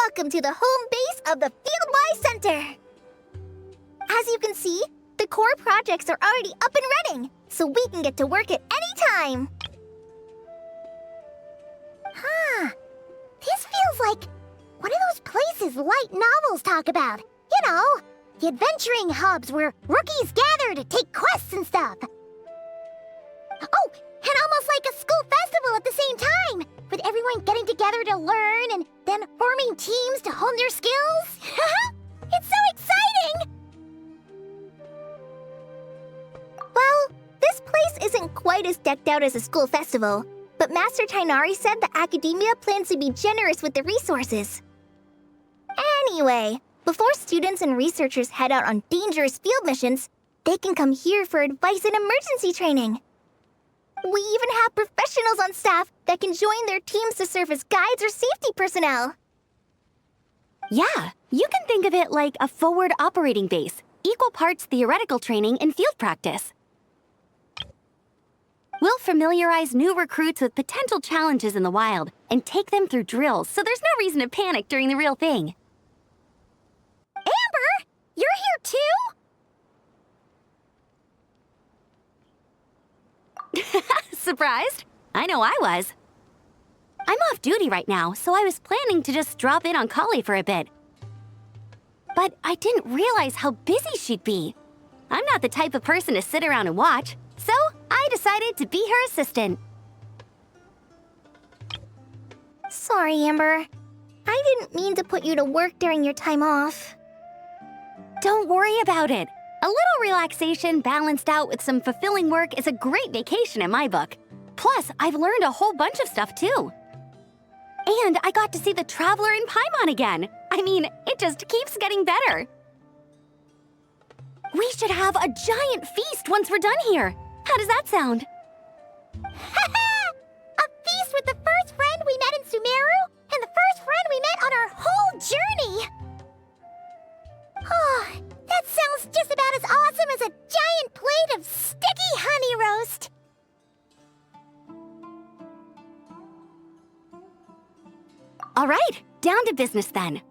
Welcome to the home base of the Fieldwise Center! As you can see, the core projects are already up and running, so we can get to work at any time! Huh. This feels like one of those places light novels talk about. You know, the adventuring hubs where rookies gather to take quests and stuff. Oh, and almost like a school festival at the same time, with everyone getting together to learn and then forming teams to hone their skills. It's so exciting! Well, this place isn't quite as decked out as a school festival, but Master Tainari said the academia plans to be generous with the resources. Anyway, before students and researchers head out on dangerous field missions, they can come here for advice and emergency training. We even have professionals on staff that can join their teams to serve as guides or safety personnel. Yeah, you can think of it like a forward operating base, equal parts theoretical training and field practice. We'll familiarize new recruits with potential challenges in the wild and take them through drills so there's no reason to panic during the real thing. Amber, you're here too? Surprised? I know I was. I'm off duty right now, so I was planning to just drop in on Kali for a bit. But I didn't realize how busy she'd be. I'm not the type of person to sit around and watch, so I decided to be her assistant. Sorry, Amber. I didn't mean to put you to work during your time off. Don't worry about it. A little relaxation balanced out with some fulfilling work is a great vacation in my book. Plus, I've learned a whole bunch of stuff too. And I got to see the Traveler in Paimon again. I mean, it just keeps getting better. We should have a giant feast once we're done here. How does that sound? A feast with the first friend we met in Sumeru and the first friend we met on our whole journey! Oh, that sounds just about as awesome as a giant plate of sticky honey roast! All right, down to business then.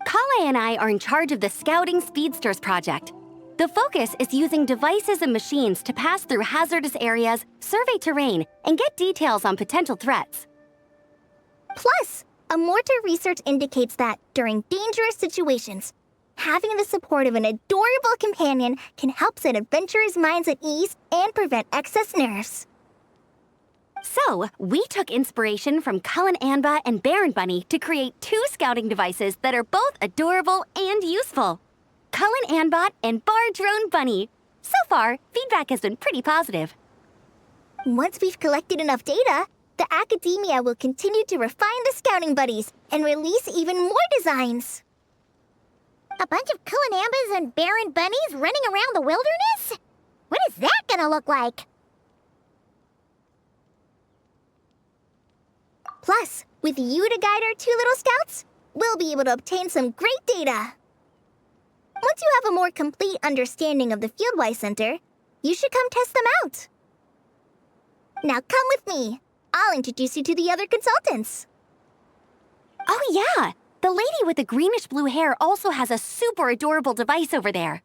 Kale and I are in charge of the Scouting Speedsters project. The focus is using devices and machines to pass through hazardous areas, survey terrain, and get details on potential threats. Plus, a mortar research indicates that during dangerous situations, having the support of an adorable companion can help set adventurers' minds at ease and prevent excess nerves. So, we took inspiration from Cullen Anba and Baron Bunny to create 2 scouting devices that are both adorable and useful. Cullen Anbot and Bar Drone Bunny. So far, feedback has been pretty positive. Once we've collected enough data, the academia will continue to refine the scouting buddies and release even more designs. A bunch of Cullen Ambas and Baron Bunnies running around the wilderness? What is that gonna look like? Plus, with you to guide our 2 little scouts, we'll be able to obtain some great data. Once you have a more complete understanding of the Fieldwise Center, you should come test them out. Now come with me. I'll introduce you to the other consultants. Oh yeah, the lady with the greenish-blue hair also has a super adorable device over there.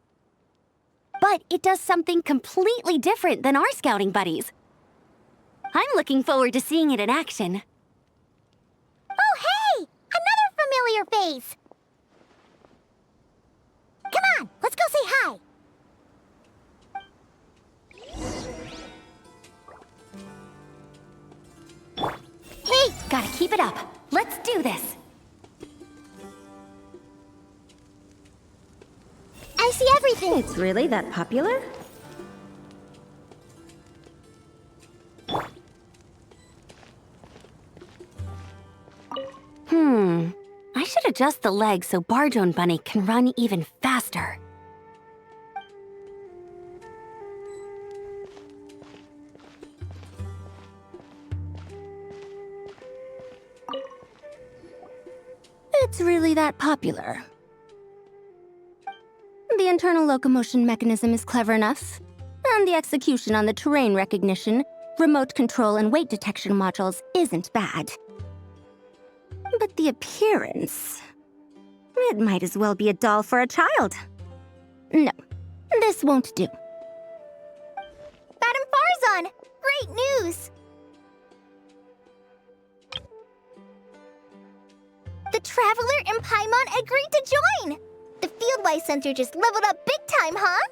But it does something completely different than our scouting buddies. I'm looking forward to seeing it in action. Oh, hey! Another familiar face! Come on, let's go say hi! Hey, gotta keep it up. Let's do this. I see everything! It's really that popular? I should adjust the legs so Bar Drone Bunny can run even faster. It's really that popular. The internal locomotion mechanism is clever enough, and the execution on the terrain recognition, remote control, and weight detection modules isn't bad. But the appearance... It might as well be a doll for a child. No, this won't do. Madam Faruzan, great news! The Traveler and Paimon agreed to join! The Fieldwise Center just leveled up big time, huh?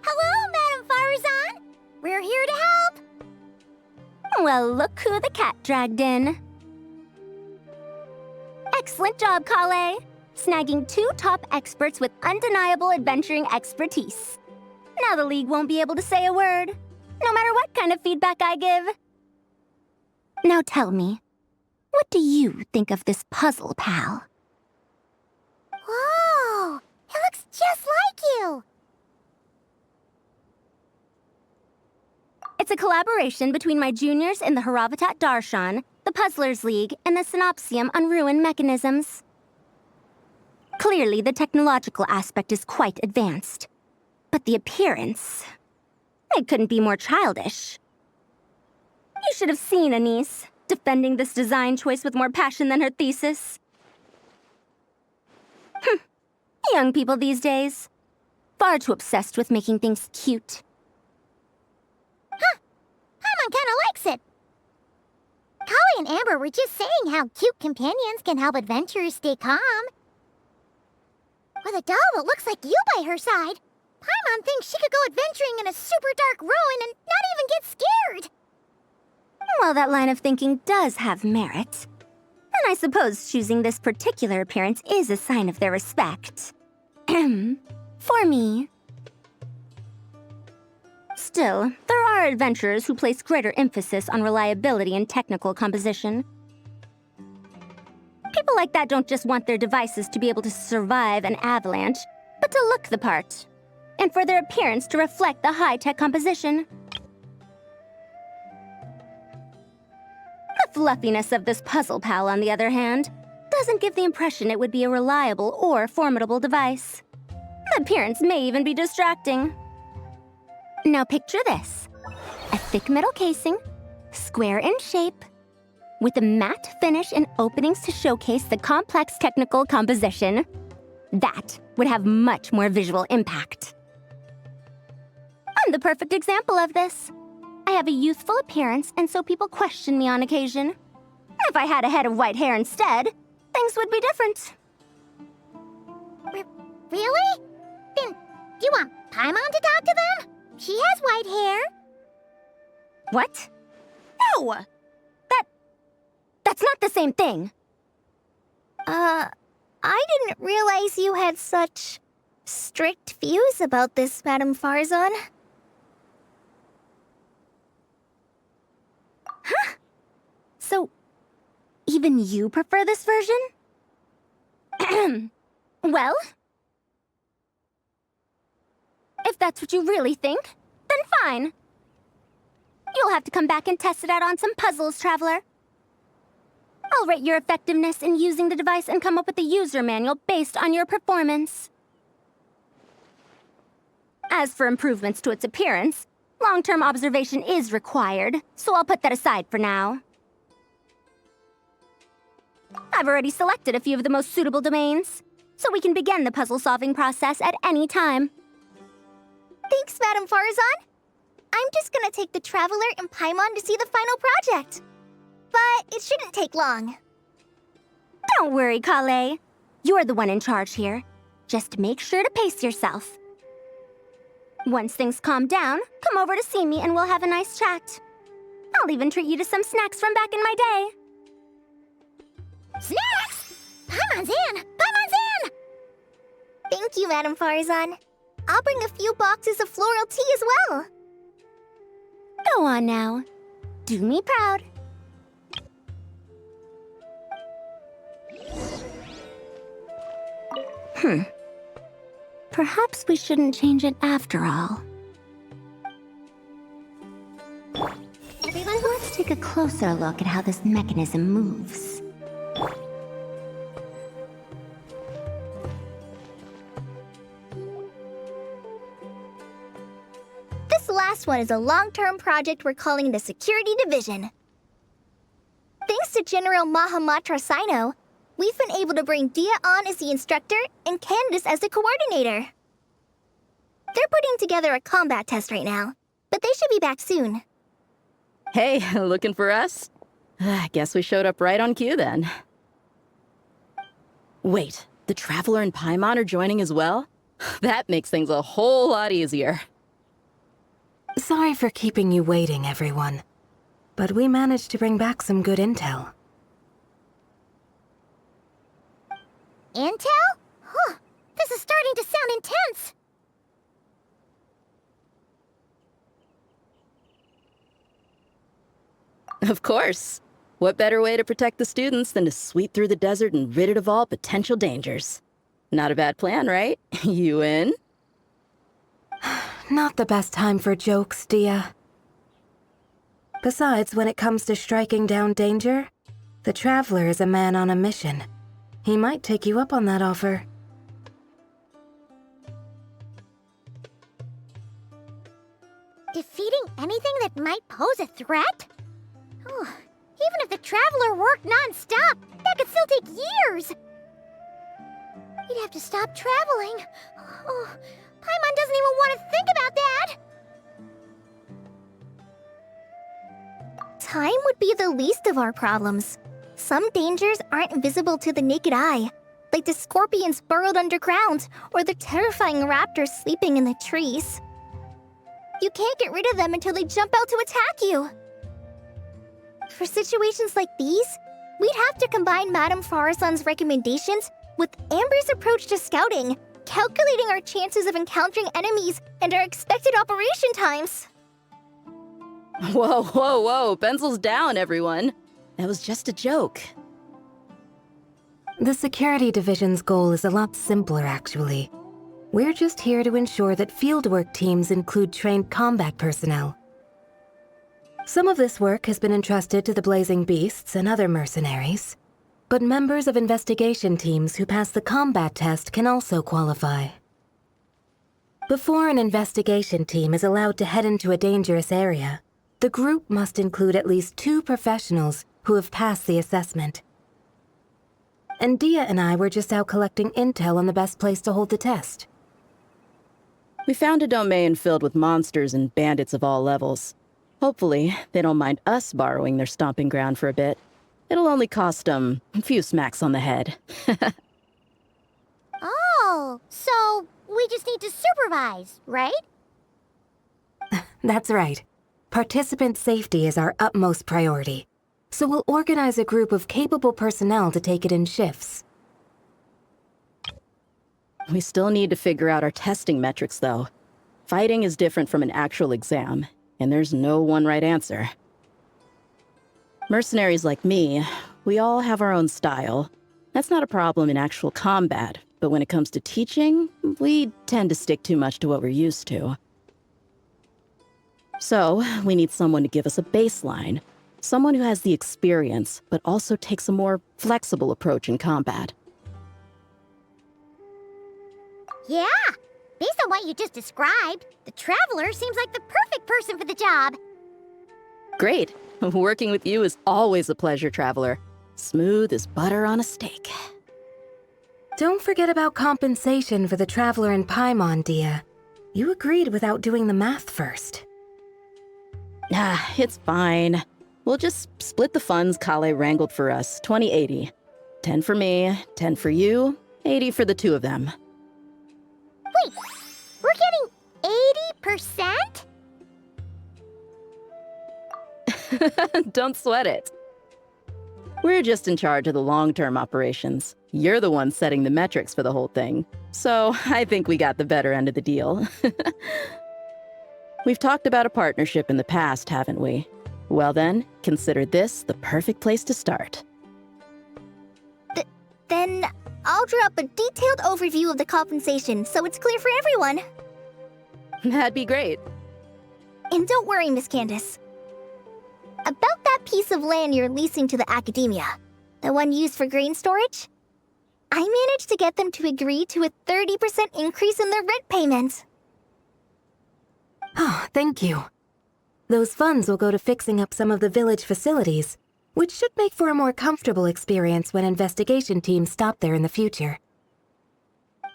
Hello, Madam Faruzan! We're here to help! Well, look who the cat dragged in. Excellent job, Kale! Snagging 2 top experts with undeniable adventuring expertise. Now the League won't be able to say a word, no matter what kind of feedback I give. Now tell me, what do you think of this Puzzlepal? Whoa! It looks just like you! It's a collaboration between my juniors in the Haravatat Darshan, the Puzzlers League, and the Synopsium on Ruin Mechanisms. Clearly, the technological aspect is quite advanced. But the appearance... It couldn't be more childish. You should have seen Anise, defending this design choice with more passion than her thesis. Young people these days. Far too obsessed with making things cute. Huh. Paimon kinda likes it. Kali and Amber were just saying how cute companions can help adventurers stay calm. With a doll that looks like you by her side, Paimon thinks she could go adventuring in a super dark ruin and not even get scared. Well, that line of thinking does have merit. And I suppose choosing this particular appearance is a sign of their respect. For me. Still, there are adventurers who place greater emphasis on reliability and technical composition. People like that don't just want their devices to be able to survive an avalanche, but to look the part, and for their appearance to reflect the high-tech composition. The fluffiness of this Puzzlepal, on the other hand, doesn't give the impression it would be a reliable or formidable device. The appearance may even be distracting. Now picture this. A thick metal casing, square in shape, with a matte finish and openings to showcase the complex technical composition. That would have much more visual impact. I'm the perfect example of this. I have a youthful appearance, and so people question me on occasion. If I had a head of white hair instead, things would be different. Really? Then, do you want Paimon to talk to them? She has white hair. What? No! That's not the same thing. I didn't realize you had such strict views about this, Madam Faruzan. Huh? So, even you prefer this version? Well, if that's what you really think, then fine. You'll have to come back and test it out on some puzzles, Traveler. I'll rate your effectiveness in using the device and come up with a user manual based on your performance. As for improvements to its appearance, long-term observation is required, so I'll put that aside for now. I've already selected a few of the most suitable domains, so we can begin the puzzle-solving process at any time. Thanks, Madam Faruzan. I'm just gonna take the Traveler and Paimon to see the final project. But it shouldn't take long. Don't worry, Kale. You're the one in charge here. Just make sure to pace yourself. Once things calm down, come over to see me and we'll have a nice chat. I'll even treat you to some snacks from back in my day. Snacks? Paimon's in! Paimon's in! Thank you, Madam Faruzan. I'll bring a few boxes of floral tea as well. Go on now. Do me proud. Perhaps we shouldn't change it after all. Everyone, Let's take a closer look at how this mechanism moves. this last one is a long-term project we're calling the Security Division. Thanks to General Mahamatra Sino, we've been able to bring Dia on as the instructor and Candace as the coordinator. They're putting together a combat test right now, but they should be back soon. Hey, looking for us? I guess we showed up right on cue then. Wait, the Traveler and Paimon are joining as well? That makes things a whole lot easier. Sorry for keeping you waiting, everyone. But we managed to bring back some good intel. Intel? Huh. This is starting to sound intense. Of course. What better way to protect the students than to sweep through the desert and rid it of all potential dangers? Not a bad plan, right? You in? Not the best time for jokes, Dia. Besides, when it comes to striking down danger, the Traveler is a man on a mission. He might take you up on that offer. Defeating anything that might pose a threat? Oh, even if the Traveler worked non-stop, that could still take years. We'd have to stop traveling. Oh, Paimon doesn't even want to think about that. Time would be the least of our problems. Some dangers aren't visible to the naked eye, like the scorpions burrowed underground or the terrifying raptors sleeping in the trees. You can't get rid of them until they jump out to attack you. For situations like these, we'd have to combine Madame Faruzan's recommendations with Amber's approach to scouting, calculating our chances of encountering enemies and our expected operation times. Whoa, whoa, whoa, pencils down, everyone. That was just a joke. The Security Division's goal is a lot simpler, actually. We're just here to ensure that fieldwork teams include trained combat personnel. Some of this work has been entrusted to the Blazing Beasts and other mercenaries, but members of investigation teams who pass the combat test can also qualify. Before an investigation team is allowed to head into a dangerous area, the group must include at least 2 professionals who have passed the assessment. And Dia and I were just out collecting intel on the best place to hold the test. We found a domain filled with monsters and bandits of all levels. Hopefully, they don't mind us borrowing their stomping ground for a bit. It'll only cost them a few smacks on the head. Oh, so we just need to supervise, right? That's right. Participant safety is our utmost priority. So we'll organize a group of capable personnel to take it in shifts. We still need to figure out our testing metrics, though. Fighting is different from an actual exam, and there's no one right answer. Mercenaries like me, we all have our own style. That's not a problem in actual combat, but when it comes to teaching, we tend to stick too much to what we're used to. So, we need someone to give us a baseline. Someone who has the experience, but also takes a more flexible approach in combat. Yeah, based on what you just described, the Traveler seems like the perfect person for the job. Great. Working with you is always a pleasure, Traveler. Smooth as butter on a steak. Don't forget about compensation for the Traveler and Paimon, Dia. You agreed without doing the math first. Ah, it's fine. We'll just split the funds Kale wrangled for us, 20-80. 10 for me, 10 for you, 80 for the 2 of them. Wait, we're getting 80%? Don't sweat it. We're just in charge of the long-term operations. You're the one setting the metrics for the whole thing. So I think we got the better end of the deal. We've talked about a partnership in the past, haven't we? Well then, consider this the perfect place to start. Then I'll draw up a detailed overview of the compensation so it's clear for everyone. That'd be great. And don't worry, Miss Candace. About that piece of land you're leasing to the academia, the one used for grain storage, I managed to get them to agree to a 30% increase in their rent payment. Oh, thank you. Those funds will go to fixing up some of the village facilities, which should make for a more comfortable experience when investigation teams stop there in the future.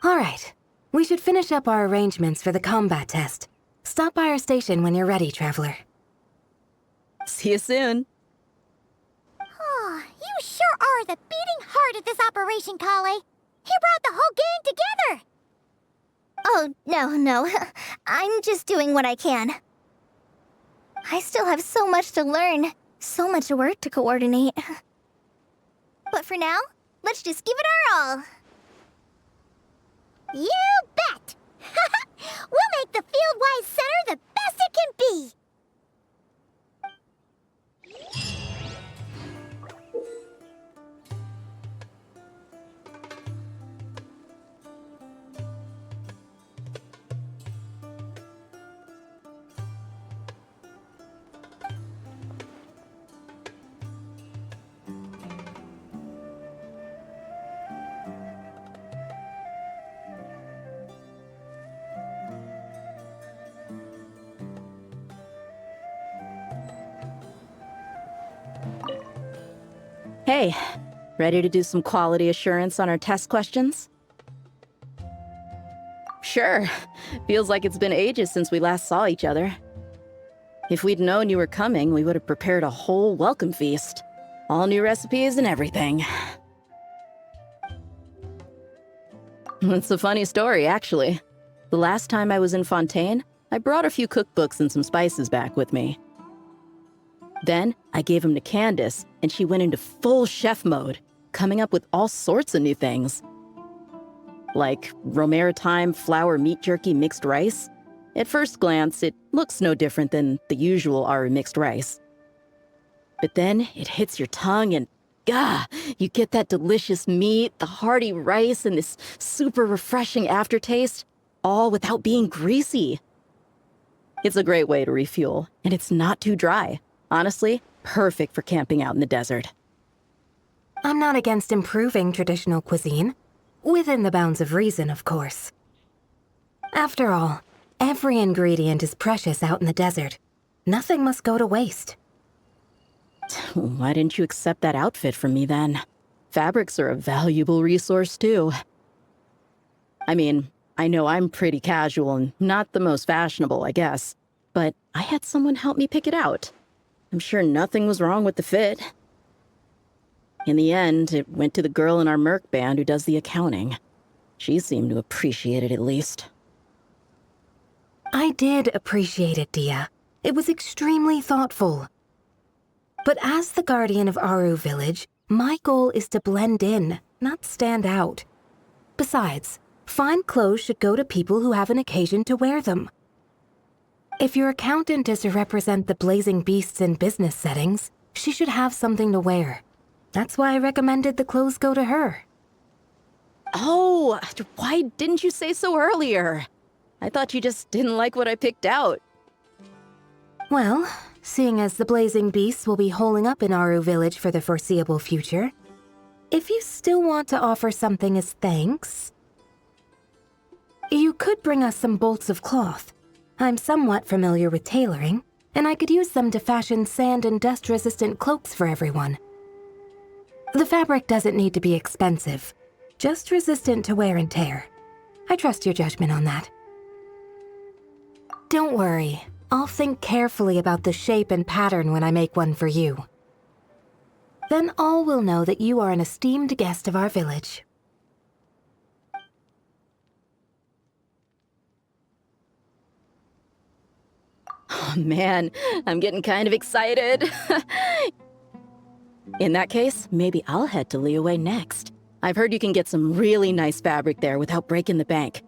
All right, we should finish up our arrangements for the combat test. Stop by our station when you're ready, Traveler. See you soon. Oh, you sure are the beating heart of this operation, Kale. He brought the whole gang together. Oh, no. I'm just doing what I can. I still have so much to learn, so much work to coordinate. But for now, let's just give it our all. You bet! We'll make the Fieldwise Center the best it can be! Hey, ready to do some quality assurance on our test questions? Sure. Feels like it's been ages since we last saw each other. If we'd known you were coming, we would have prepared a whole welcome feast. All new recipes and everything. It's a funny story, actually. The last time I was in Fontaine, I brought a few cookbooks and some spices back with me. Then, I gave them to Candace, and she went into full chef mode, coming up with all sorts of new things. Like Romaritime flour meat jerky mixed rice. At first glance, it looks no different than the usual Aru mixed rice. But then, it hits your tongue and, you get that delicious meat, the hearty rice, and this super refreshing aftertaste, all without being greasy. It's a great way to refuel, and it's not too dry. Honestly, perfect for camping out in the desert. I'm not against improving traditional cuisine. Within the bounds of reason, of course. After all, every ingredient is precious out in the desert. Nothing must go to waste. Why didn't you accept that outfit from me then? Fabrics are a valuable resource too. I mean, I know I'm pretty casual and not the most fashionable, I guess. But I had someone help me pick it out. I'm sure nothing was wrong with the fit. In the end, it went to the girl in our Merc band who does the accounting. She seemed to appreciate it at least. I did appreciate it, Dia. It was extremely thoughtful. But as the guardian of Aru Village, my goal is to blend in, not stand out. Besides, fine clothes should go to people who have an occasion to wear them. If your accountant is to represent the Blazing Beasts in business settings, she should have something to wear. That's why I recommended the clothes go to her. Oh, why didn't you say so earlier? I thought you just didn't like what I picked out. Well, seeing as the Blazing Beasts will be holing up in Aru Village for the foreseeable future, if you still want to offer something as thanks, you could bring us some bolts of cloth. I'm somewhat familiar with tailoring, and I could use them to fashion sand and dust-resistant cloaks for everyone. The fabric doesn't need to be expensive, just resistant to wear and tear. I trust your judgment on that. Don't worry, I'll think carefully about the shape and pattern when I make one for you. Then all will know that you are an esteemed guest of our village. Oh man, I'm getting kind of excited. In that case, maybe I'll head to Liyue next. I've heard you can get some really nice fabric there without breaking the bank.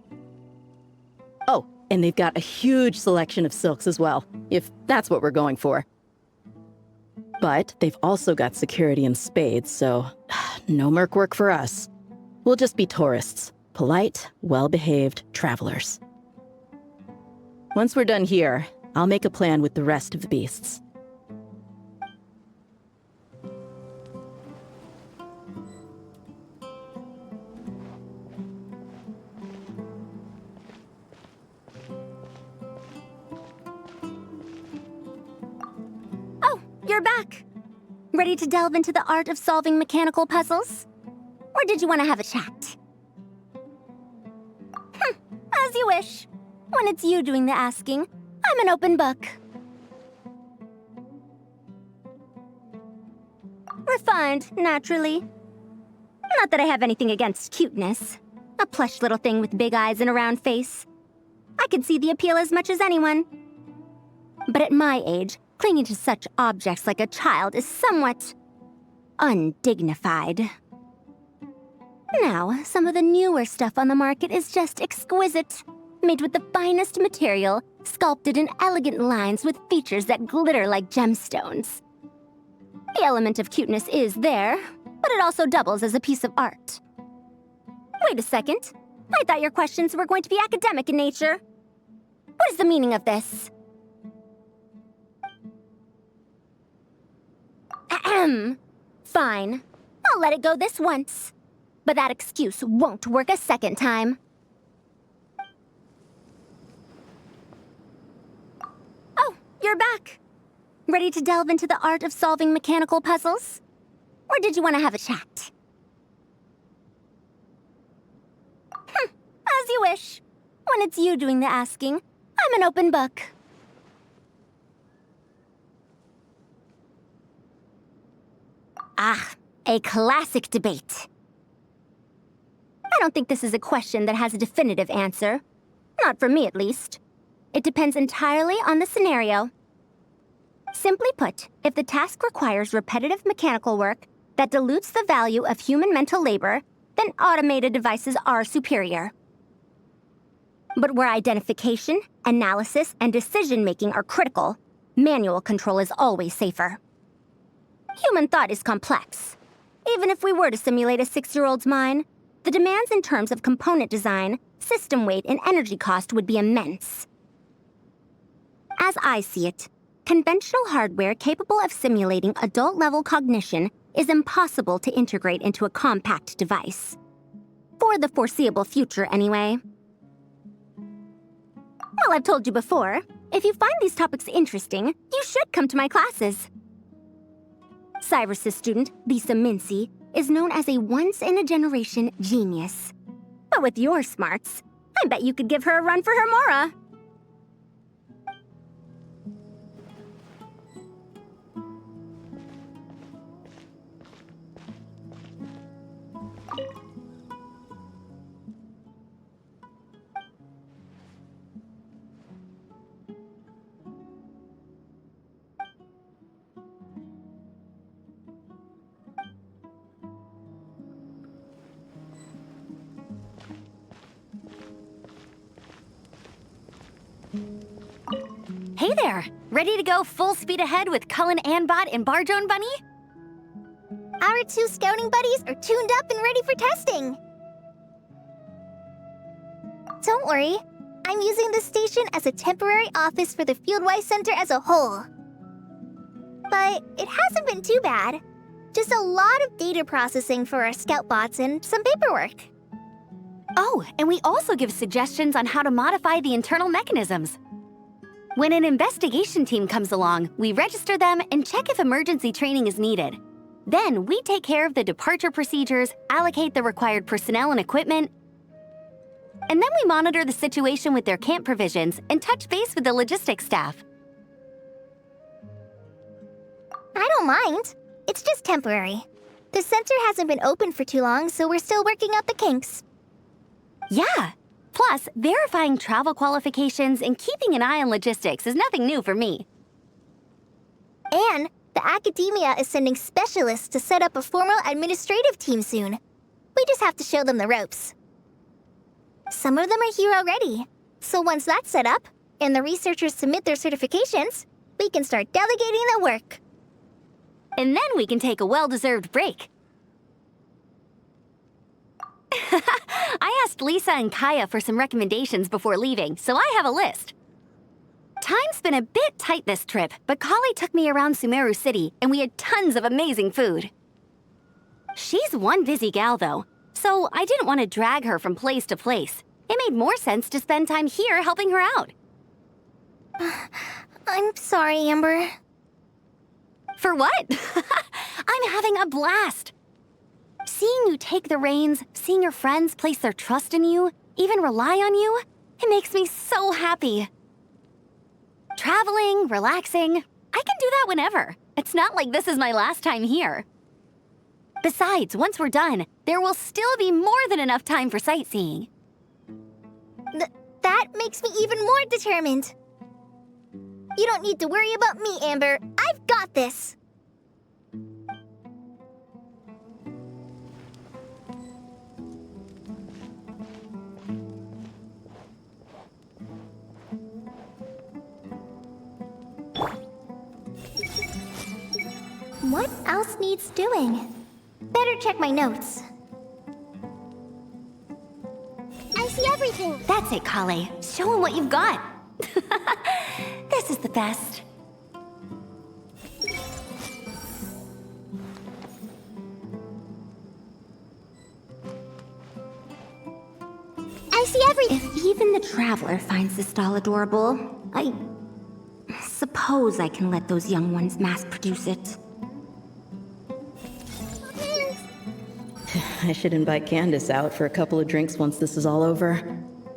Oh, and they've got a huge selection of silks as well, if that's what we're going for. But they've also got security in spades, so no merc work for us. We'll just be tourists, polite, well-behaved travelers. Once we're done here, I'll make a plan with the rest of the beasts. Oh, you're back. Ready to delve into the art of solving mechanical puzzles? Or did you want to have a chat? As you wish. When it's you doing the asking, I'm an open book. Refined, naturally. Not that I have anything against cuteness. A plush little thing with big eyes and a round face. I can see the appeal as much as anyone. But at my age, clinging to such objects like a child is somewhat undignified. Now, some of the newer stuff on the market is just exquisite. Made with the finest material, sculpted in elegant lines with features that glitter like gemstones. The element of cuteness is there, but it also doubles as a piece of art. Wait a second. I thought your questions were going to be academic in nature. What is the meaning of this? Ahem. Fine. I'll let it go this once. But that excuse won't work a second time. Oh, you're back. Ready to delve into the art of solving mechanical puzzles? Or did you want to have a chat? As you wish. When it's you doing the asking, I'm an open book. Ah, a classic debate. I don't think this is a question that has a definitive answer. Not for me, at least. It depends entirely on the scenario. Simply put, if the task requires repetitive mechanical work that dilutes the value of human mental labor, then automated devices are superior. But where identification, analysis, and decision-making are critical, manual control is always safer. Human thought is complex. Even if we were to simulate a 6-year-old's mind, the demands in terms of component design, system weight, and energy cost would be immense. As I see it, conventional hardware capable of simulating adult-level cognition is impossible to integrate into a compact device. For the foreseeable future, anyway. Well, I've told you before, if you find these topics interesting, you should come to my classes. Cyrus's student, Lisa Mincy, is known as a once-in-a-generation genius. But with your smarts, I bet you could give her a run for her Mora. Hey there! Ready to go full speed ahead with Cullen Anbot and Barjone Bunny? Our 2 scouting buddies are tuned up and ready for testing. Don't worry, I'm using this station as a temporary office for the Fieldwise Center as a whole. But it hasn't been too bad. Just a lot of data processing for our scout bots and some paperwork. Oh, and we also give suggestions on how to modify the internal mechanisms. When an investigation team comes along, we register them and check if emergency training is needed. Then we take care of the departure procedures, allocate the required personnel and equipment, and then we monitor the situation with their camp provisions and touch base with the logistics staff. I don't mind. It's just temporary. The center hasn't been open for too long, so we're still working out the kinks. Yeah. Plus, verifying travel qualifications and keeping an eye on logistics is nothing new for me. And the academia is sending specialists to set up a formal administrative team soon. We just have to show them the ropes. Some of them are here already. So once that's set up, and the researchers submit their certifications, we can start delegating the work. And then we can take a well-deserved break. I asked Lisa and Kaya for some recommendations before leaving, so I have a list. Time's been a bit tight this trip, but Kali took me around Sumeru City, and we had tons of amazing food. She's one busy gal, though, so I didn't want to drag her from place to place. It made more sense to spend time here helping her out. I'm sorry, Amber. For what? I'm having a blast! Seeing you take the reins, seeing your friends place their trust in you, even rely on you, it makes me so happy. Traveling, relaxing, I can do that whenever. It's not like this is my last time here. Besides, once we're done, there will still be more than enough time for sightseeing. That makes me even more determined. You don't need to worry about me, Amber. I've got this. What else needs doing? Better check my notes. I see everything. That's it, Kale. Show him what you've got. This is the best. I see everything. If even the Traveler finds this doll adorable, I suppose I can let those young ones mass-produce it. I should invite Candace out for a couple of drinks once this is all over.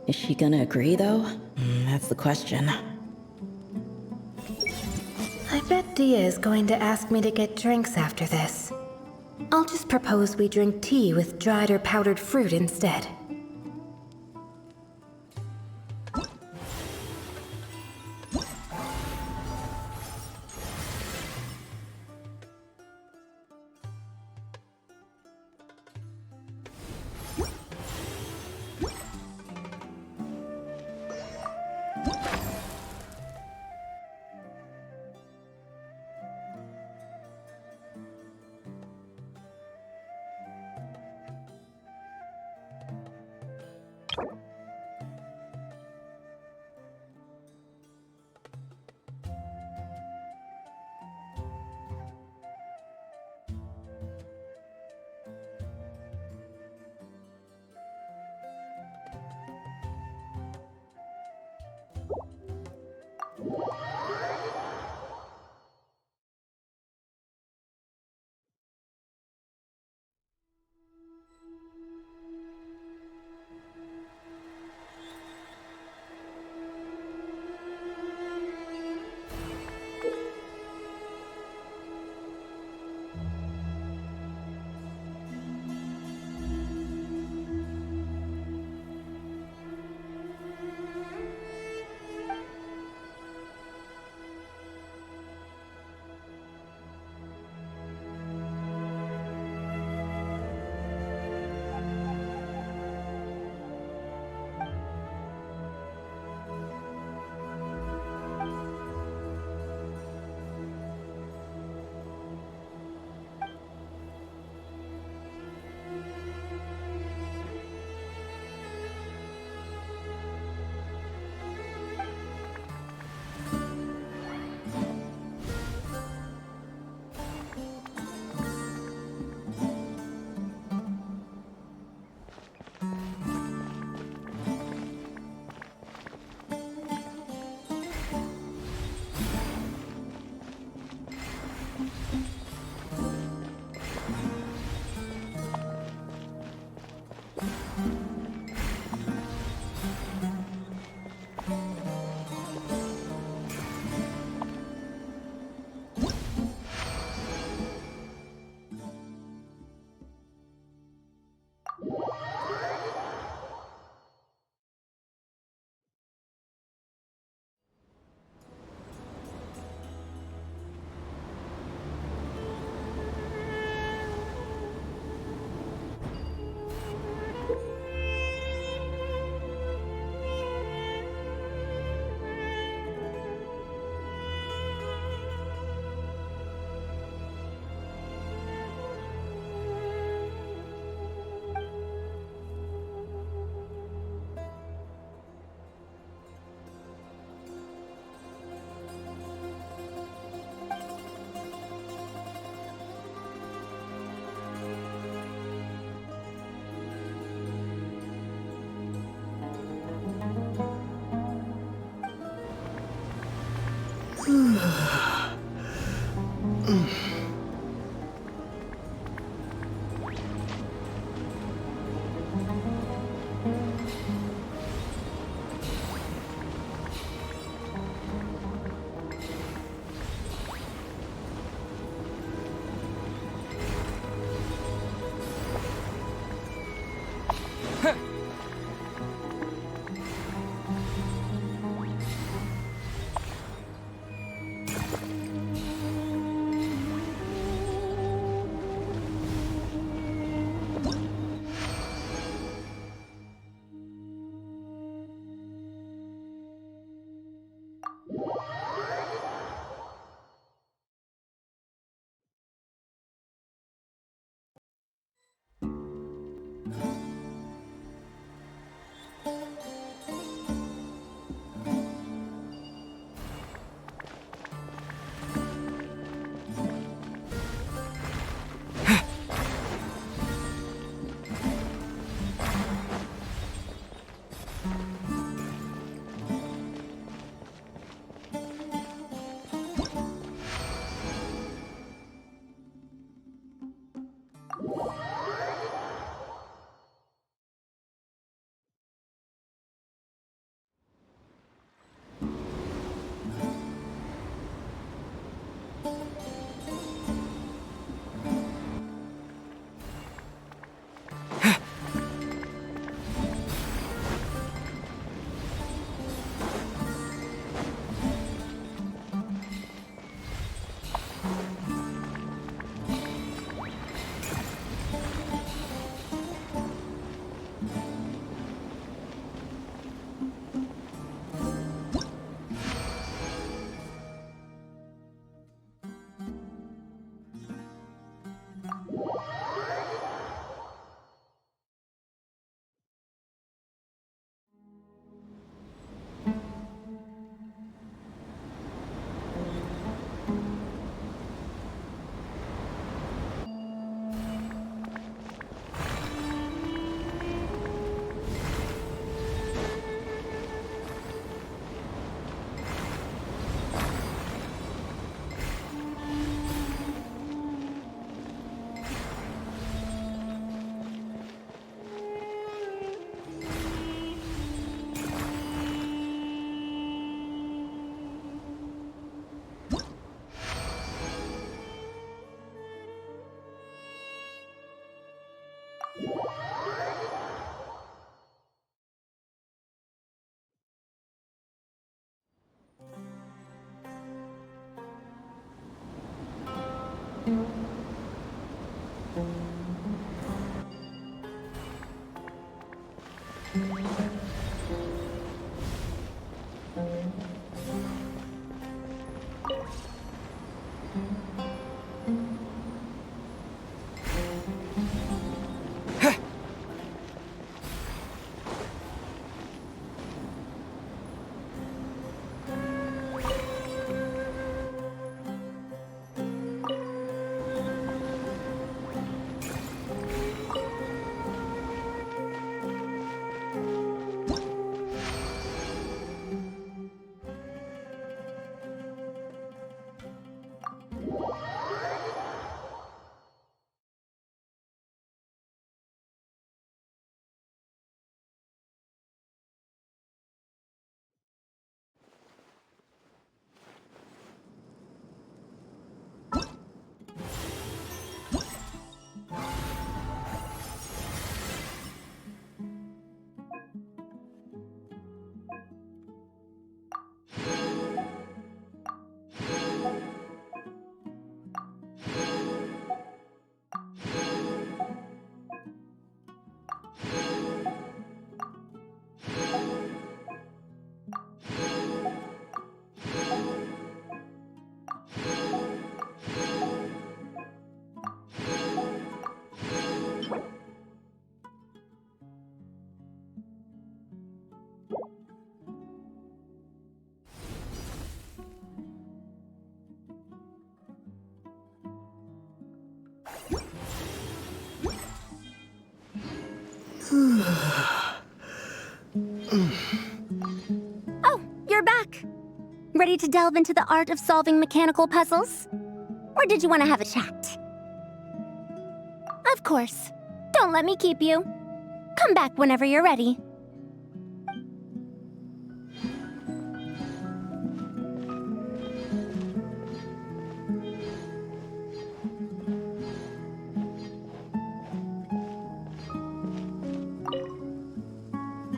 Is she gonna agree, though? That's the question. I bet Dia is going to ask me to get drinks after this. I'll just propose we drink tea with dried or powdered fruit instead. Oh, you're back. Ready to delve into the art of solving mechanical puzzles? Or did you want to have a chat? Of course. Don't let me keep you. Come back whenever you're ready.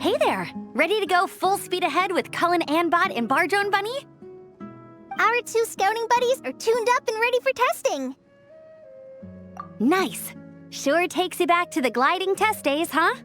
Hey there! Ready to go full speed ahead with Cullen Anbot and Bardrone Bunny? Our two scouting buddies are tuned up and ready for testing. Nice! Sure takes you back to the gliding test days, huh?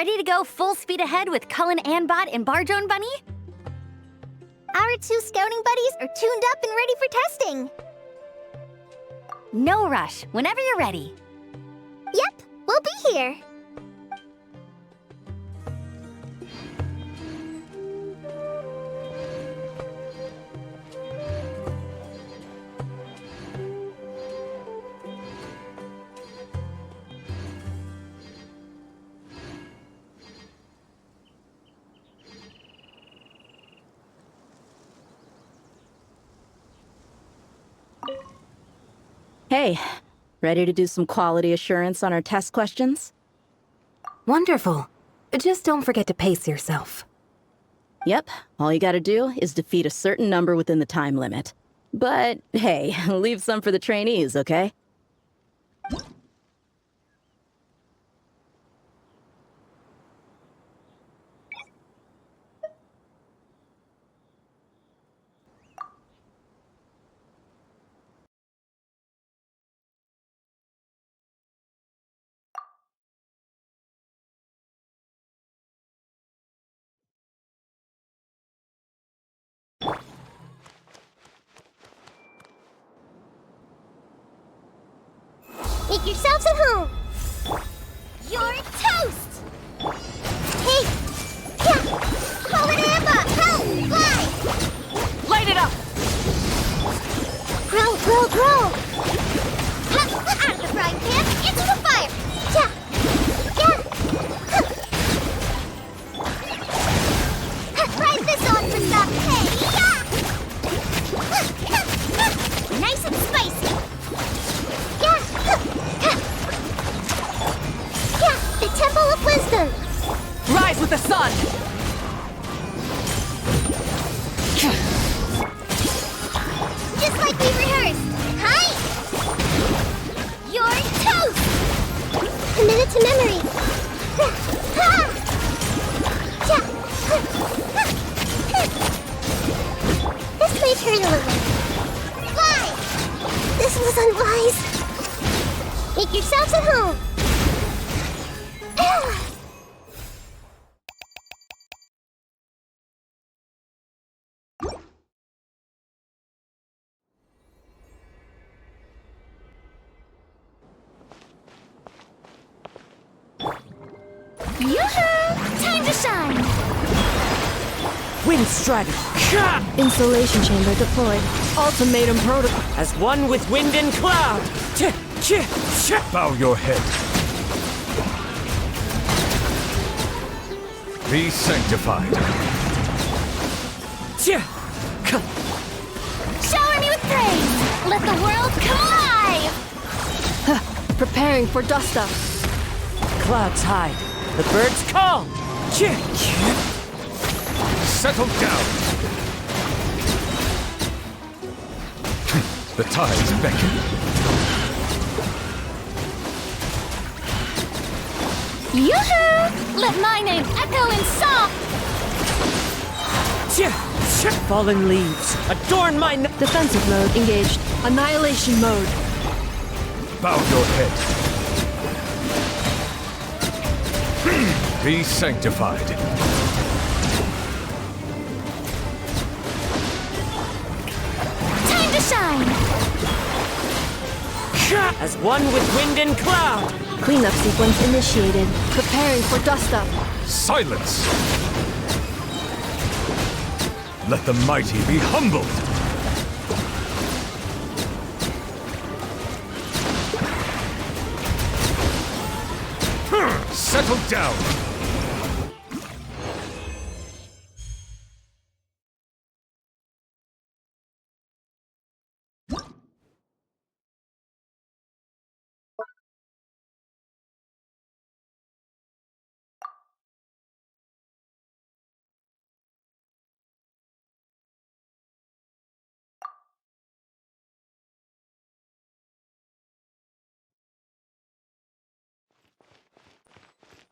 Ready to go full speed ahead with Cullen Anbot and Bardrone Bunny? Our 2 scouting buddies are tuned up and ready for testing. No rush, whenever you're ready. Yep, we'll be here. Hey, ready to do some quality assurance on our test questions? Wonderful. Just don't forget to pace yourself. Yep, all you gotta do is defeat a certain number within the time limit. But hey, leave some for the trainees, okay? Make yourselves at home. You're toast! Hey! Yeah! Call it Amber! Help! Fly! Light it up! Grow, grow, grow! Out of the frying pan, into the fire! Yeah! Yeah! Try this on for some pay! Yeah! Nice and spicy! Yeah! Yeah! The Temple of Wisdom! Rise with the sun! Just like we rehearsed! Hi! You're toast! Commit it to memory! This may hurt a little. Fly! This was unwise. Make yourselves at home. Yoo-hoo! Time to shine! Wind Strider. Insulation chamber deployed. Ultimatum protocol. As one with wind and cloud. Bow your head. Be sanctified. Shower me with praise! Let the world come alive! Preparing for dust up. Clouds hide. The birds call. Settle down. The tides beckon. Yoo-hoo! Let my name echo in song! Fallen leaves. Adorn my... Defensive mode engaged. Annihilation mode. Bow your head. Be sanctified. Time to shine! As one with wind and cloud. Cleanup sequence initiated. Preparing for dust up. Silence! Let the mighty be humbled! Settle down!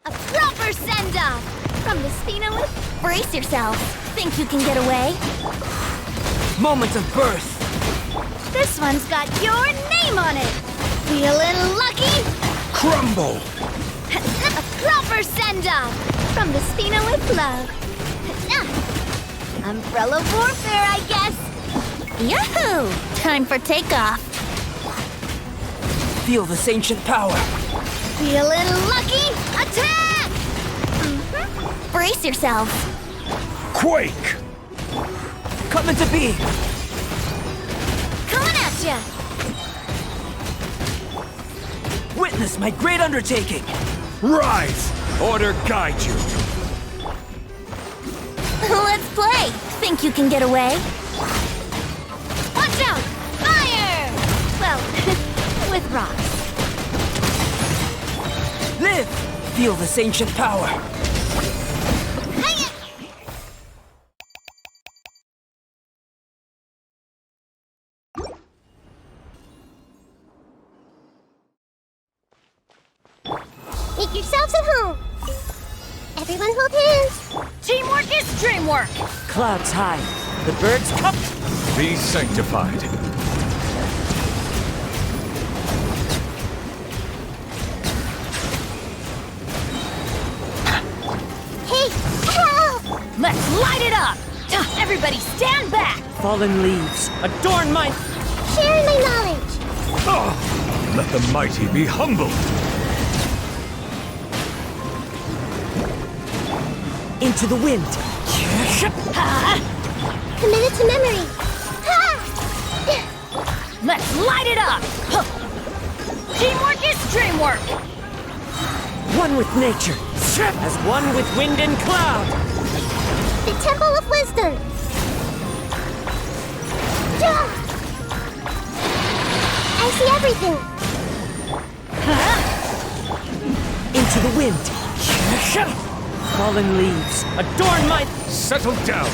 A proper send-off! From the Spinolith, brace yourself. Think you can get away? Moment of birth. This one's got your name on it! Feeling lucky? Crumble! A proper send-off from the Spina with love. Umbrella warfare, I guess. Yahoo! Time for takeoff. Feel this ancient power. Feeling lucky? Attack! Brace yourselves. Quake! Coming to be. Coming at ya! Witness my great undertaking. Rise! Order guide you. Let's play. Think you can get away? Watch out! Fire! Well, with rocks. Live! Feel this ancient power. Hiya! Make yourselves at home. Everyone hold hands. Teamwork is dreamwork! Clouds high. The birds come. Be sanctified. Hey, help! Let's light it up! Everybody stand back! Fallen leaves. Adorn my... Sharing my knowledge. Ah! Let the mighty be humbled. Into the wind. Committed to memory. Ha! Let's light it up! Teamwork is dreamwork! One with nature. As one with wind and cloud. The Temple of Wisdom. Yeah! I see everything. Into the wind. Fallen leaves. Adorn my... Settle down.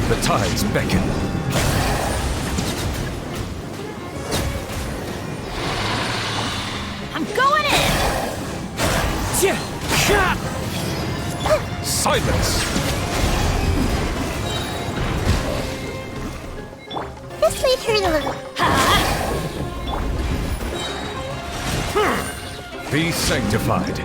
The tides beckon. I'm going in! Silence! This might hurt a little. Be sanctified.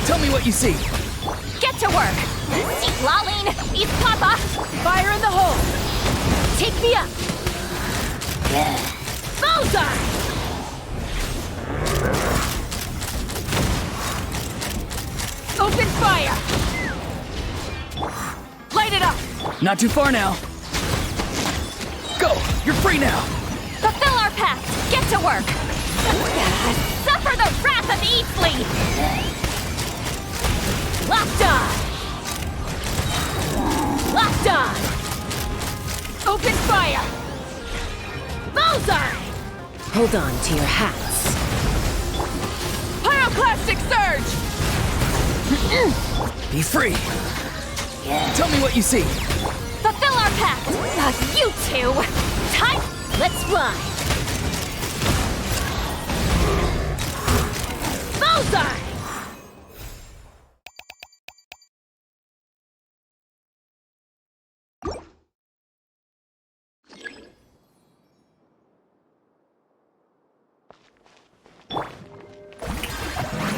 Tell me what you see. Get to work! Seek Laline! East Papa! Fire in the hole! Take me up! Bullseye! Open fire! Light it up! Not too far now. Go! You're free now! Fulfill our pact! Get to work! Suffer the wrath of Eastleigh! Locked on! Locked on! Open fire! Bullseye! Hold on to your hats. Pyroclastic surge! Be free. Tell me what you see. Fulfill our pact! You two! Time! Let's fly! Bullseye!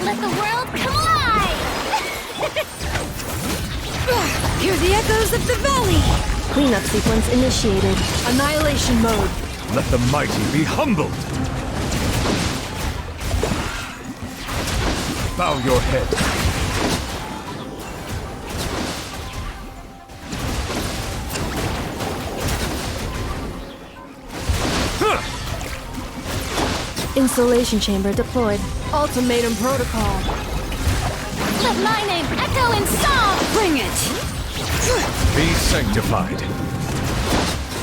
Let the world come alive! Hear the echoes of the valley! Cleanup sequence initiated. Annihilation mode. Let the mighty be humbled. Bow your head. Insulation chamber deployed. Ultimatum protocol. Let my name echo in song! Bring it! Be sanctified.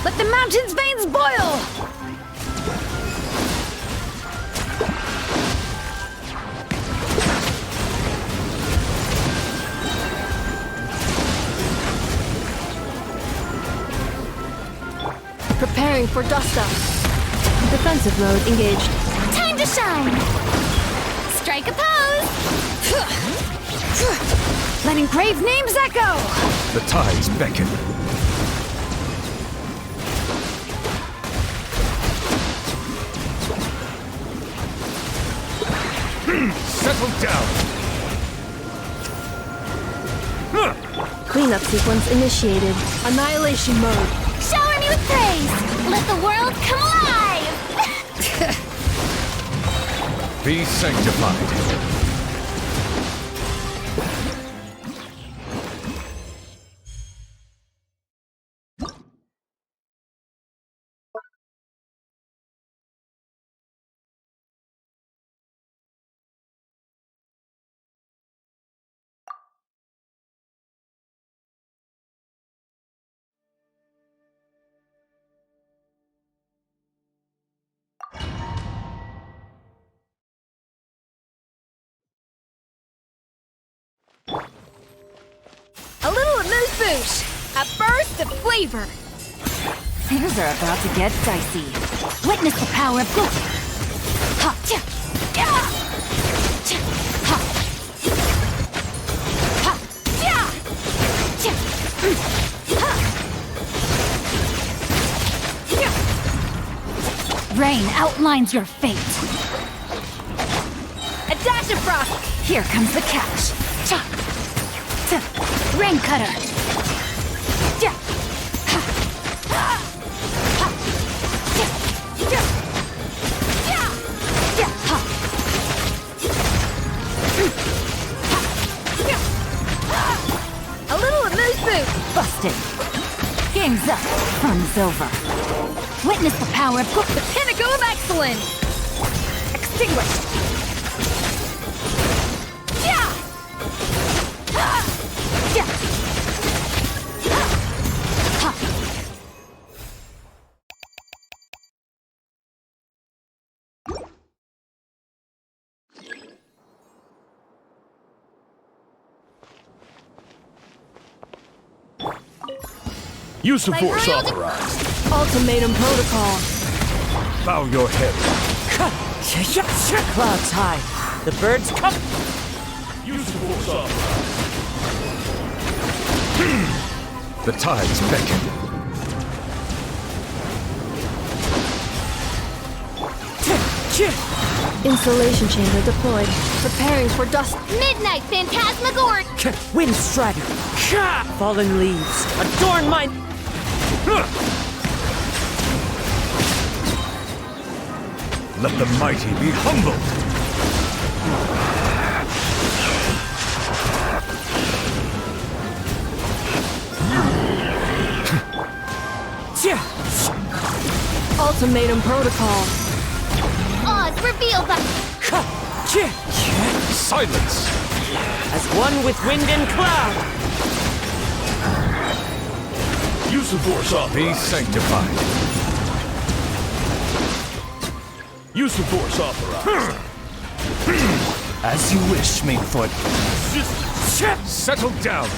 Let the mountain's veins boil! Preparing for dust-up. Defensive mode engaged. Time to shine! Strike a pose! Letting brave names echo! The tides beckon. Settle down. Cleanup sequence initiated. Annihilation mode. Shower me with praise! Let the world come alive! Be sanctified. A little amuse-bouche. A burst of flavor. Things are about to get dicey. Witness the power of Goku. Ha! Cha! Ya! Cha! Ha! Ha! Ya! Cha! Ha! Ya! Rain outlines your fate. A dash of frost. Here comes the catch. Cha! Ta! Rain cutter. Ja! Ha! Ha! Ha! Ja! Ja! Ja! Ja! Ha! Ha! Ja! Ha! A little amuse-bouche. Busted. Game's up. Fun's over. Witness the power of The pinnacle of excellence. Extinguished. Ja! Ha! Ja! Ha! Ha! Use of My force real- authorized. Ultimatum protocol. Bow your head. Clouds high. The birds come. Use of force authorized. The tides beckon. Installation chamber deployed. Preparing for dust. Midnight Phantasmagoric! Wind strider. Fallen leaves. Adorn my... Let the mighty be humbled. Ultimatum protocol. Oz revealed by... Silence. As one with wind and cloud. Use of force authorized. Be sanctified. Use of force authorized. As you wish, Maidfoot. Settle down.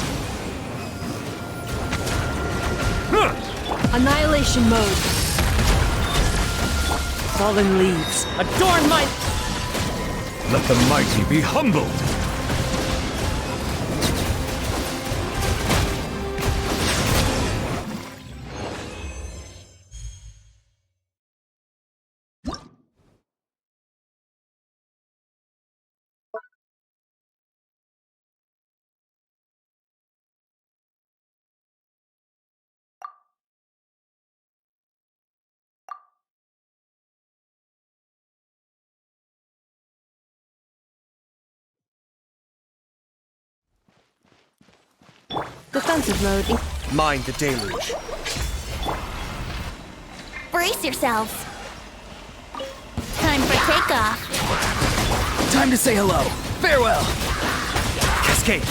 Annihilation mode. Fallen leaves. Adorn my... Let the mighty be humbled. Defensive mode. Mind the deluge. Brace yourselves. Time for takeoff. Time to say hello. Farewell. Cascade.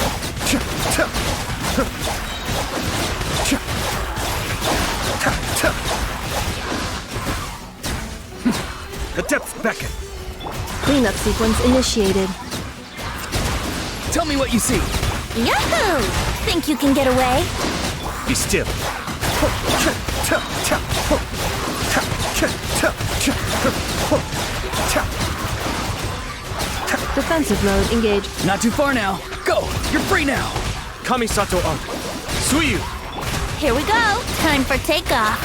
The depths beckon. Cleanup sequence initiated. Tell me what you see. Yahoo! Think you can get away? Be still. Defensive mode engaged. Not too far now. Go! You're free now! Kamisato Arc. Suiyu. Here we go. Time for takeoff.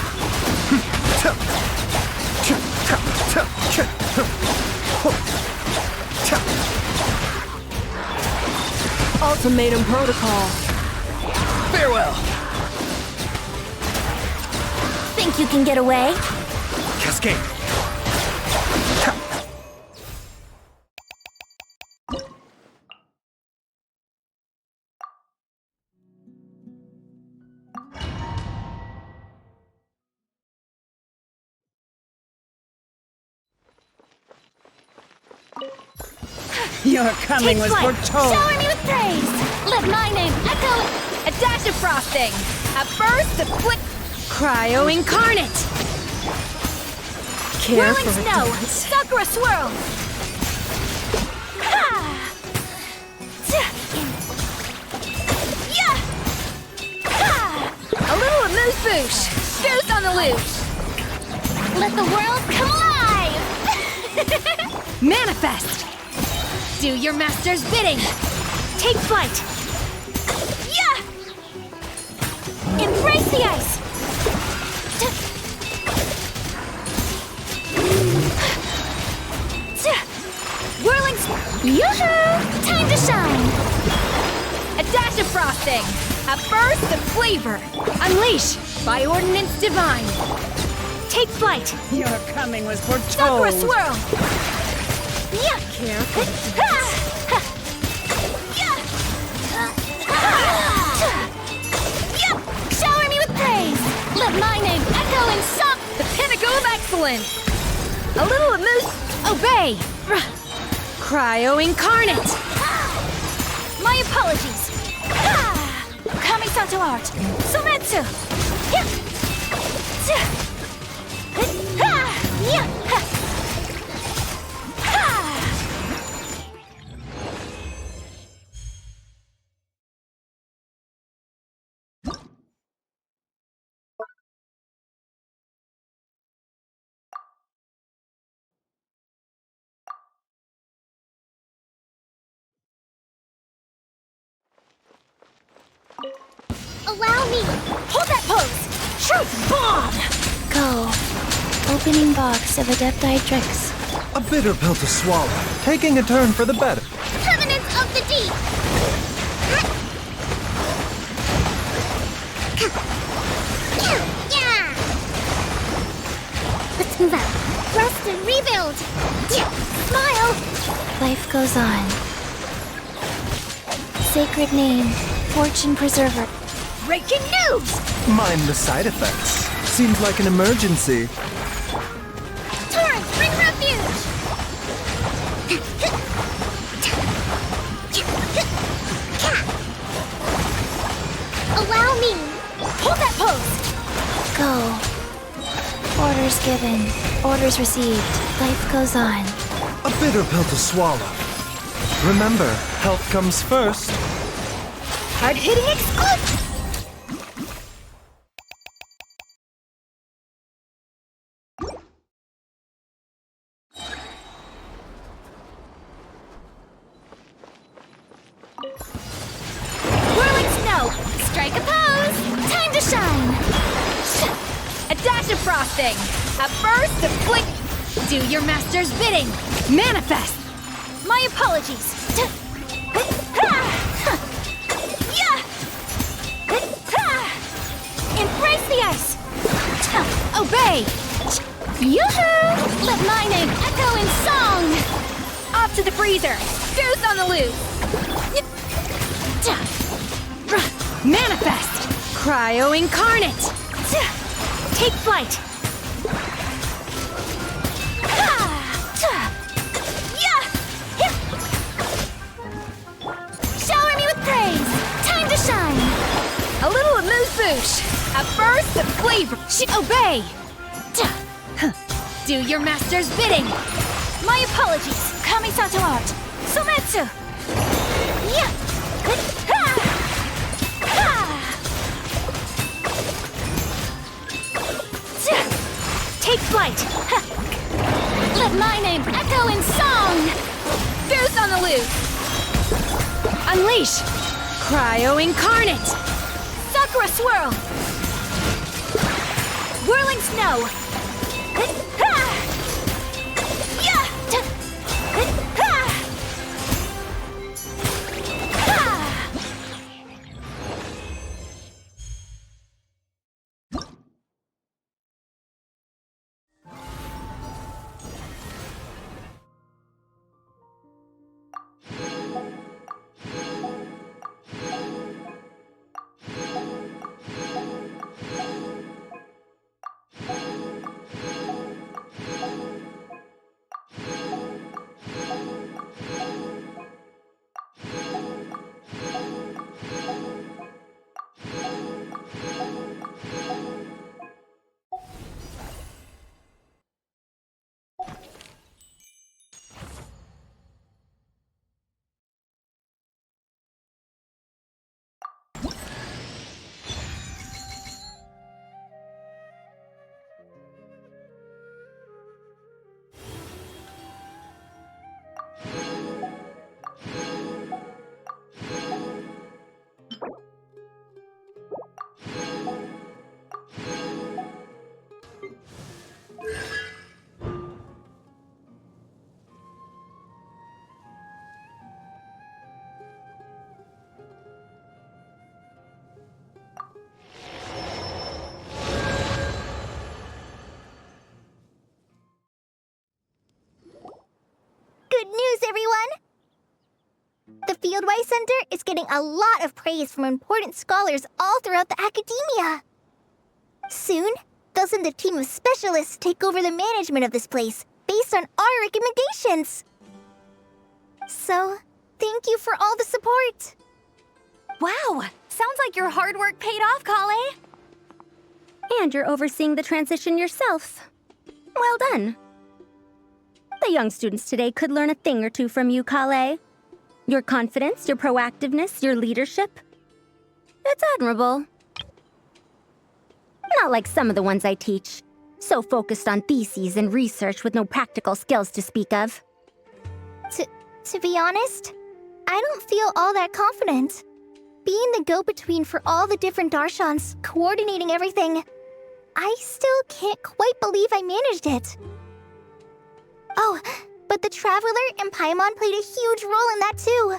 Ultimatum protocol. Farewell! Think you can get away? Cascade. Your coming was foretold! Shower me with praise! Let my name echo. A dash of frosting! A burst of quick... Cryo incarnate! Whirling snow! Sakura swirl! Ha! Yeah! Ha! A little amuse-bouche! Goose on the loose! Let the world come alive! Manifest! Do your master's bidding! Take flight! Yeah! Embrace the ice! Whirling... Yoo-hoo! Time to shine! A dash of frosting! A burst of flavor! Unleash! By ordinance divine! Take flight! Your coming was foretold! Sakura swirl! Yeah! Careful! Shower me with praise! Let my name echo in song! The pinnacle of excellence! A little amuse... Obey! Cryo incarnate! My apologies! Kamisato art! Sometsu! Allow me! Hold that pose! Truth bomb! Go. Opening box of Adepti tricks. A bitter pill to swallow, taking a turn for the better. Covenants of the Deep! Yeah! Let's move out. Rest and rebuild! Smile! Life goes on. Sacred name, Fortune Preserver. Breaking news! Mind the side effects. Seems like an emergency. Torrent, bring refuge! Allow me! Hold that pose! Go. Orders given, orders received. Life goes on. A bitter pill to swallow. Remember, health comes first. Hard-hitting exclusive! Whirling snow! Strike a pose! Time to shine! A dash of frosting! A burst of flick! Do your master's bidding! Manifest! My apologies! Embrace the ice! Obey! Yoo-hoo! Let my name echo in song! Off to the freezer! Goose on the loose! Manifest! Cryo incarnate! Take flight! Shower me with praise! Time to shine! A little amuse-bouche! A burst of flavor! Obey! Do your master's bidding! My apologies! Kamisato art! Sometsu! Take flight! Let my name echo in song! Goose on the loose! Unleash! Cryo Incarnate! Sakura Swirl! Whirling Snow! Good news, everyone! The Fieldwise Center is getting a lot of praise from important scholars all throughout the academia. Soon, they'll send a team of specialists to take over the management of this place based on our recommendations. So, thank you for all the support. Wow! Sounds like your hard work paid off, Kale. And you're overseeing the transition yourself. Well done. The young students today could learn a thing or two from you, Kale. Your confidence, your proactiveness, your leadership. It's admirable. Not like some of the ones I teach. So focused on theses and research with no practical skills to speak of. To be honest, I don't feel all that confident. Being the go-between for all the different Darshans, coordinating everything, I still can't quite believe I managed it. Oh, but the Traveler and Paimon played a huge role in that too.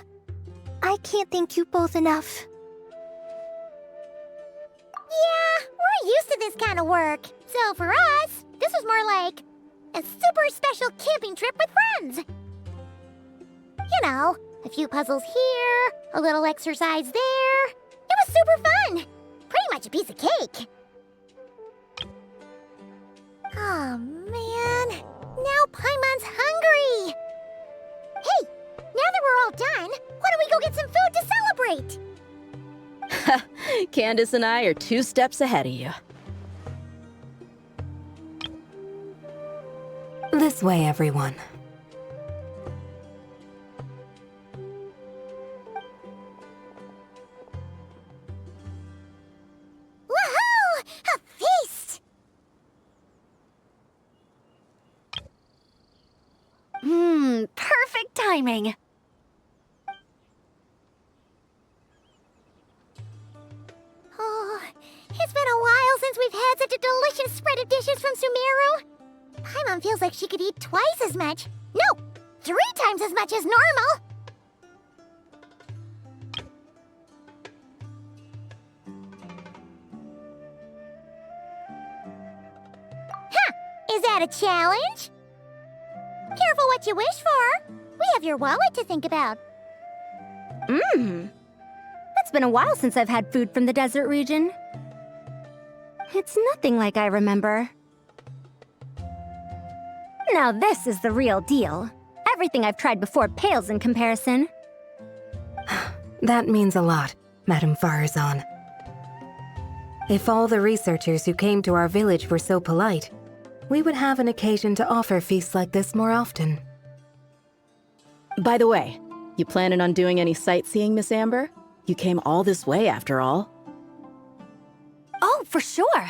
I can't thank you both enough. Yeah, we're used to this kind of work. So for us, this was more like a super special camping trip with friends. You know, a few puzzles here, a little exercise there. It was super fun. Pretty much a piece of cake. Oh, man. Now Paimon's hungry. Hey, now that we're all done, why don't we go get some food to celebrate? Candace and I are 2 steps ahead of you. This way, everyone. Woohoo! A feast! Perfect timing. Oh, it's been a while since we've had such a delicious spread of dishes from Sumeru. Paimon feels like she could eat twice as much. No, 3 times as much as normal. Huh, is that a challenge? Careful what you wish for. We have your wallet to think about. It's been a while since I've had food from the desert region. It's nothing like I remember. Now this is the real deal. Everything I've tried before pales in comparison. That means a lot, Madame Faruzan. If all the researchers who came to our village were so polite, we would have an occasion to offer feasts like this more often. By the way, you planning on doing any sightseeing, Miss Amber? You came all this way after all. Oh, for sure.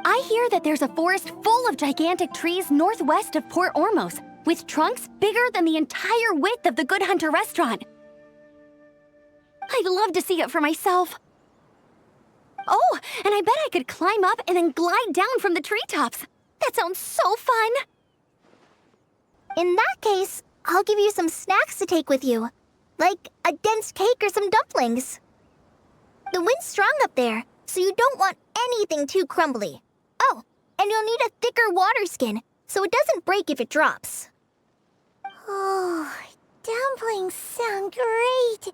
I hear that there's a forest full of gigantic trees northwest of Port Ormos, with trunks bigger than the entire width of the Good Hunter restaurant. I'd love to see it for myself. Oh, and I bet I could climb up and then glide down from the treetops. That sounds so fun! In that case, I'll give you some snacks to take with you. Like a dense cake or some dumplings. The wind's strong up there, so you don't want anything too crumbly. Oh, and you'll need a thicker water skin, so it doesn't break if it drops. Oh, dumplings sound great.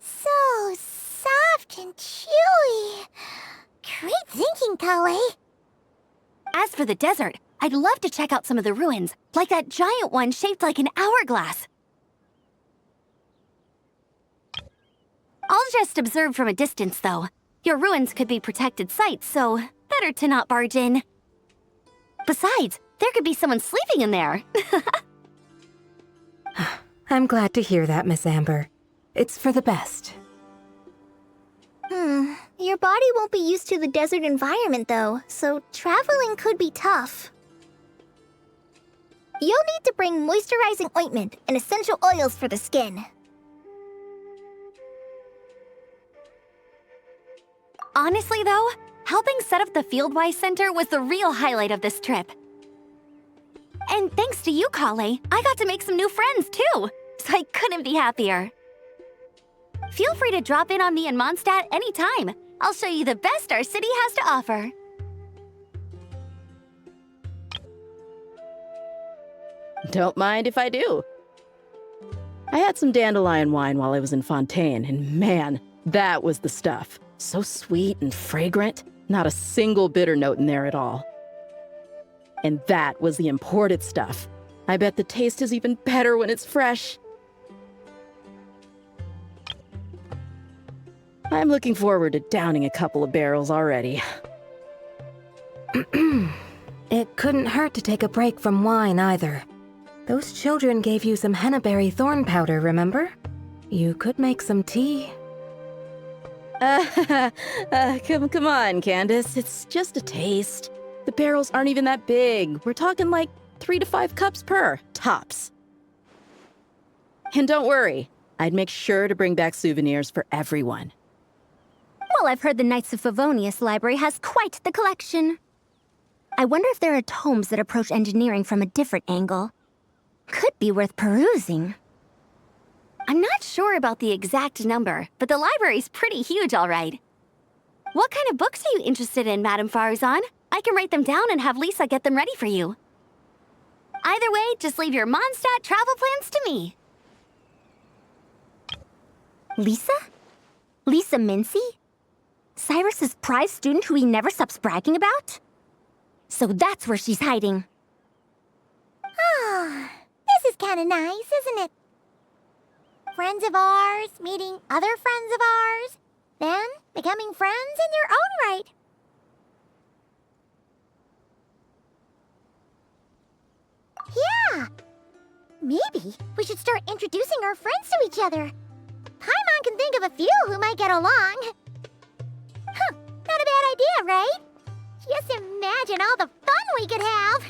So soft and chewy. Great thinking, Kale. As for the desert, I'd love to check out some of the ruins, like that giant one shaped like an hourglass. I'll just observe from a distance, though. Your ruins could be protected sites, so better to not barge in. Besides, there could be someone sleeping in there. I'm glad to hear that, Miss Amber. It's for the best. Your body won't be used to the desert environment, though, so traveling could be tough. You'll need to bring moisturizing ointment and essential oils for the skin. Honestly, though, helping set up the Fieldwise Center was the real highlight of this trip. And thanks to you, Kale, I got to make some new friends, too, so I couldn't be happier. Feel free to drop in on me in Mondstadt anytime. I'll show you the best our city has to offer. Don't mind if I do. I had some dandelion wine while I was in Fontaine, and man, that was the stuff. So sweet and fragrant, not a single bitter note in there at all. And that was the imported stuff. I bet the taste is even better when it's fresh. I'm looking forward to downing a couple of barrels already. It couldn't hurt to take a break from wine either. Those children gave you some hennaberry thorn powder, remember? You could make some tea. Come on, Candace. It's just a taste. The barrels aren't even that big. We're talking like 3 to 5 cups per, tops. And don't worry, I'd make sure to bring back souvenirs for everyone. Well, I've heard the Knights of Favonius library has quite the collection. I wonder if there are tomes that approach engineering from a different angle. Could be worth perusing. I'm not sure about the exact number, but the library's pretty huge, all right. What kind of books are you interested in, Madame Faruzan? I can write them down and have Lisa get them ready for you. Either way, just leave your Mondstadt travel plans to me. Lisa? Lisa Mincy? Cyrus's prize student who he never stops bragging about? So that's where she's hiding. Ah, this is kind of nice, isn't it? Friends of ours meeting other friends of ours, then becoming friends in their own right. Yeah! Maybe we should start introducing our friends to each other. Paimon can think of a few who might get along. Huh, not a bad idea, right? Just imagine all the fun we could have!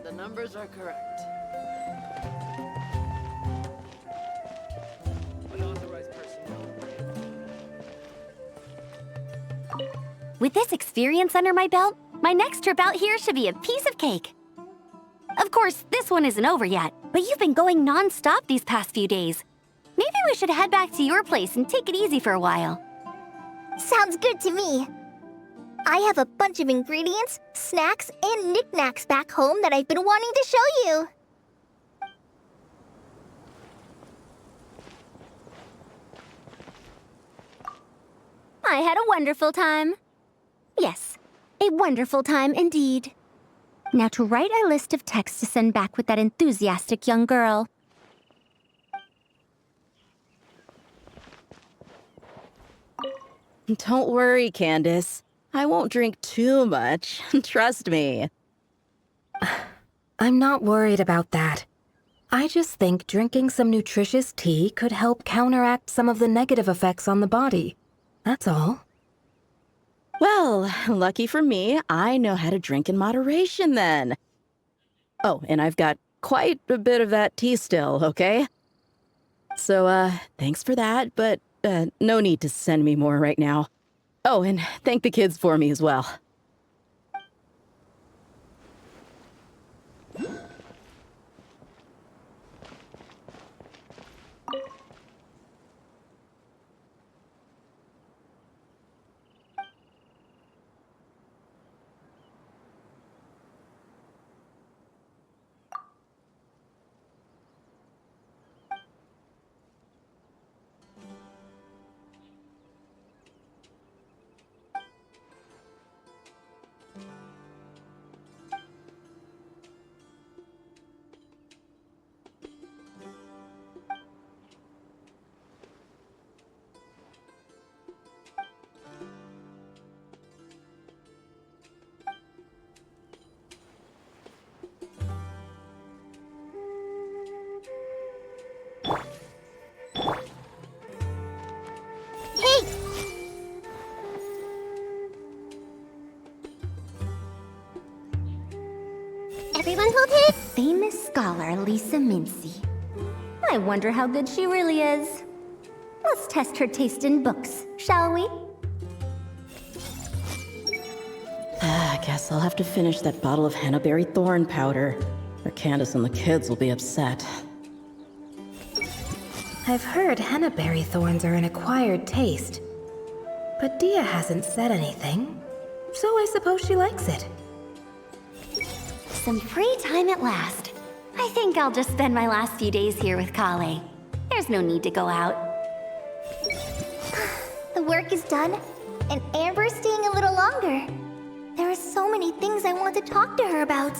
The numbers are correct. Unauthorized personnel. With this experience under my belt, my next trip out here should be a piece of cake. Of course, this one isn't over yet, but you've been going non-stop these past few days. Maybe we should head back to your place and take it easy for a while. Sounds good to me. I have a bunch of ingredients, snacks, and knickknacks back home that I've been wanting to show you. I had a wonderful time. Yes, A wonderful time indeed. Now to write a list of texts to send back with that enthusiastic young girl. Don't worry, Candace. I won't drink too much. Trust me. I'm not worried about that. I just think drinking some nutritious tea could help counteract some of the negative effects on the body. That's all. Well, lucky for me, I know how to drink in moderation then. Oh, and I've got quite a bit of that tea still, okay? So, thanks for that, but no need to send me more right now. Oh, and thank the kids for me as well. Everyone hold it. Famous scholar Lisa Mincy. I wonder how good she really is. Let's test her taste in books, shall we? I guess I'll have to finish that bottle of hennaberry thorn powder, or Candace and the kids will be upset. I've heard hennaberry thorns are an acquired taste. But Dia hasn't said anything, so I suppose she likes it. Some free time at last. I think I'll just spend my last few days here with Kale. There's no need to go out. The work is done, and Amber's staying a little longer. There are so many things I want to talk to her about.